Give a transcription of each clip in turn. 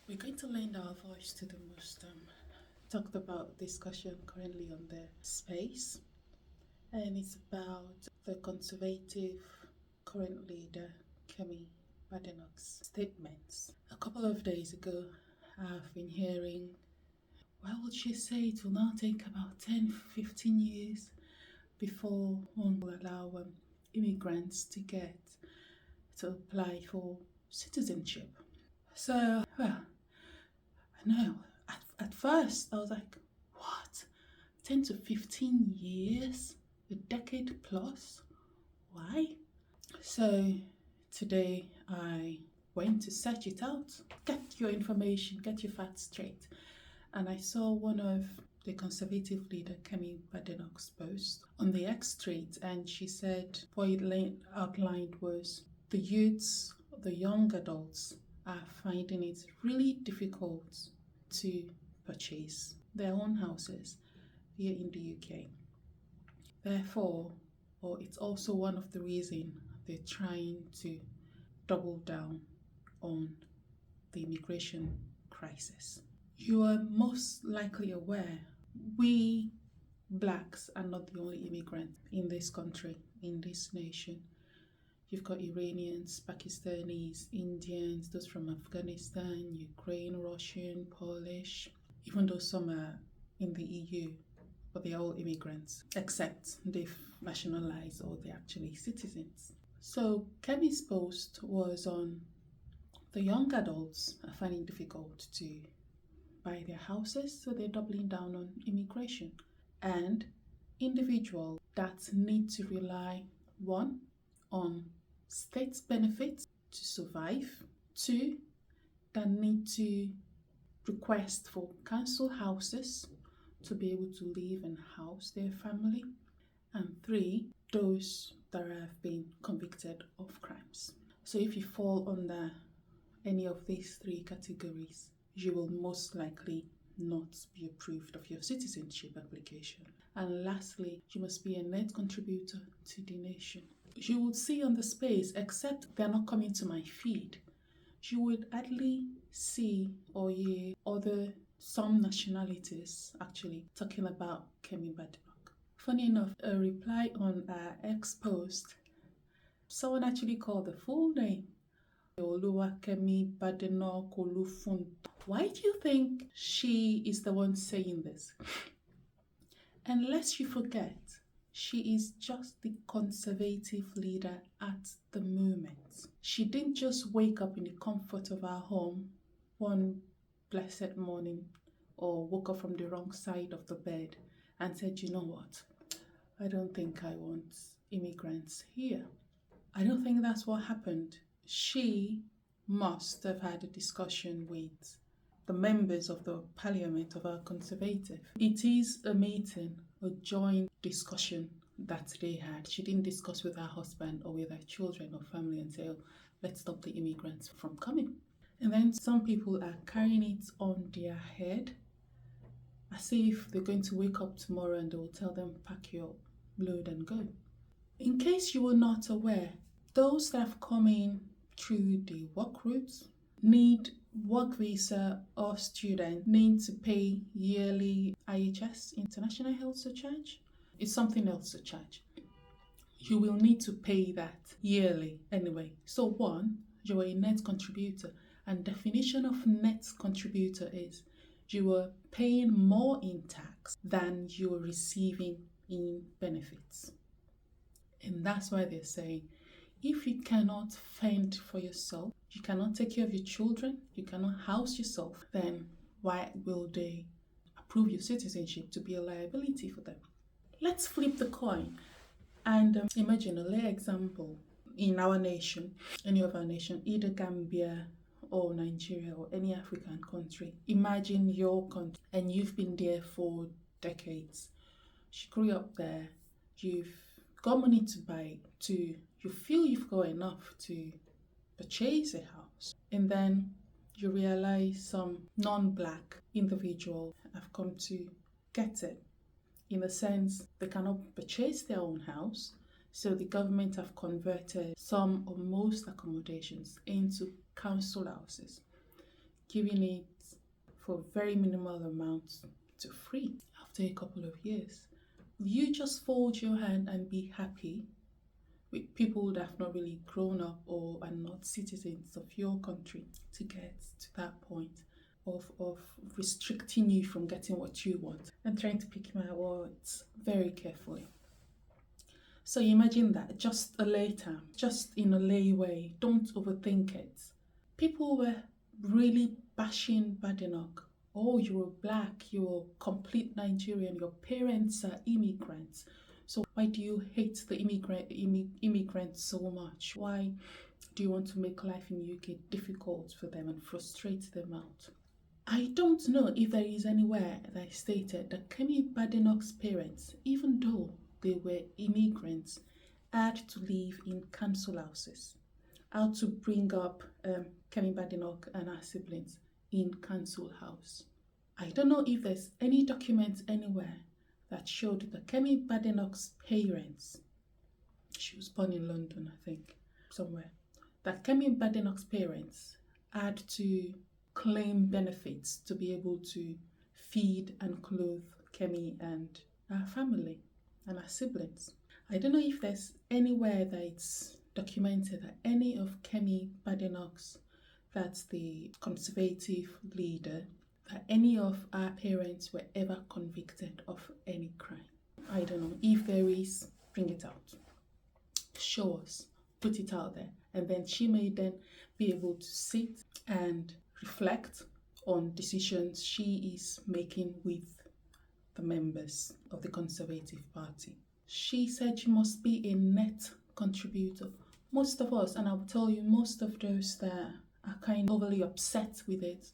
We're going to lend our voice to the most talked about discussion currently on the space, and it's about the conservative current leader, Kemi Badenoch's statements. A couple of days ago, I've been hearing, why would she say it will now take about 10-15 years before one will allow immigrants to apply for citizenship? So, well, I know. At first, I was like, what? 10 to 15 years? A decade plus? Why? So, today I went to search it out, get your information, get your facts straight. And I saw one of the conservative leader, Kemi Badenoch's post on the X Street, and she said what it outlined was the youths, the young adults, are finding it really difficult to purchase their own houses here in the UK. Therefore, or it's also one of the reasons they're trying to double down on the immigration crisis. You are most likely aware we blacks are not the only immigrants in this country, in this nation. You've got Iranians, Pakistanis, Indians, those from Afghanistan, Ukraine, Russian, Polish, even though some are in the EU, but they're all immigrants, except they've nationalized or they're actually citizens. So Kemi's post was on the young adults are finding it difficult to buy their houses, so they're doubling down on immigration. And individuals that need to rely, one, on state benefits to survive, two, that need to request for council houses to be able to live and house their family, and three, those that have been convicted of crimes. So if you fall under any of these three categories, you will most likely not be approved of your citizenship application. And lastly, you must be a net contributor to the nation. You would see on the space, except they're not coming to my feed, you would hardly see or hear some nationalities actually talking about Kemi Badenoch. Funny enough, a reply on our X post, someone actually called the full name, Kemi Badenoch Olufun. Why do you think she is the one saying this? And lest you forget, she is just the conservative leader at the moment. She didn't just wake up in the comfort of her home one blessed morning or woke up from the wrong side of the bed and said, you know what, I don't think I want immigrants here. I don't think that's what happened. She must have had a discussion with the members of the parliament of our conservative. It is a meeting, a joint discussion that they had. She didn't discuss with her husband or with her children or family and say, oh, let's stop the immigrants from coming. And then some people are carrying it on their head as if they're going to wake up tomorrow and they will tell them, pack your load and go. In case you were not aware, those that have come in through the work routes need work visa or student need to pay yearly IHS, International Health Surcharge. It's something else to charge. You will need to pay that yearly anyway. So one, you are a net contributor, and definition of net contributor is you are paying more in tax than you are receiving in benefits. And that's why they're saying, if you cannot fend for yourself, you cannot take care of your children, you cannot house yourself, then why will they approve your citizenship to be a liability for them? Let's flip the coin and imagine a lay example in our nation, any of our nation, either Gambia or Nigeria or any African country. Imagine your country and you've been there for decades. You grew up there, you've got money to buy, you feel you've got enough to purchase a house, and then you realize some non-black individual have come to get it. In a sense, they cannot purchase their own house, so the government have converted some or most accommodations into council houses. giving it for very minimal amounts to free after a couple of years. Will you just fold your hand and be happy with people that have not really grown up or are not citizens of your country to get to that point of restricting you from getting what you want? I'm trying to pick my words very carefully. So you imagine that just a later, just in a layaway, don't overthink it. People were really bashing Badenoch. Oh, you're black, you're complete Nigerian, your parents are immigrants. So why do you hate the immigrants so much? Why do you want to make life in the UK difficult for them and frustrate them out? I don't know if there is anywhere that is stated that Kemi Badenoch's parents, even though they were immigrants, had to live in council houses. How to bring up Kemi Badenoch and her siblings in council house. I don't know if there's any document anywhere that showed that Kemi Badenoch's parents, she was born in London, I think, somewhere, that Kemi Badenoch's parents had to claim benefits to be able to feed and clothe Kemi and her family and her siblings. I don't know if there's anywhere that it's documented that any of Kemi Badenoch's, that's the conservative leader, that any of our parents were ever convicted of any crime. I don't know. If there is, bring it out. Show us. Put it out there. And then she may then be able to sit and reflect on decisions she is making with the members of the Conservative Party. She said you must be a net contributor. Most of us, and I will tell you, most of those that are kind of overly upset with it,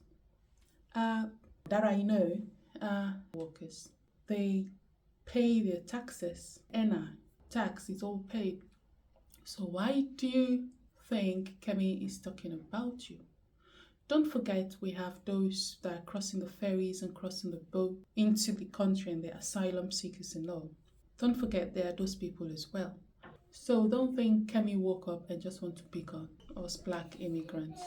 that I know, are workers. They pay their taxes. NI tax is all paid. So why do you think Kemi is talking about you? Don't forget, we have those that are crossing the ferries and crossing the boat into the country and the asylum seekers and all. Don't forget there are those people as well. So don't think Kemi woke up and just want to pick on us black immigrants.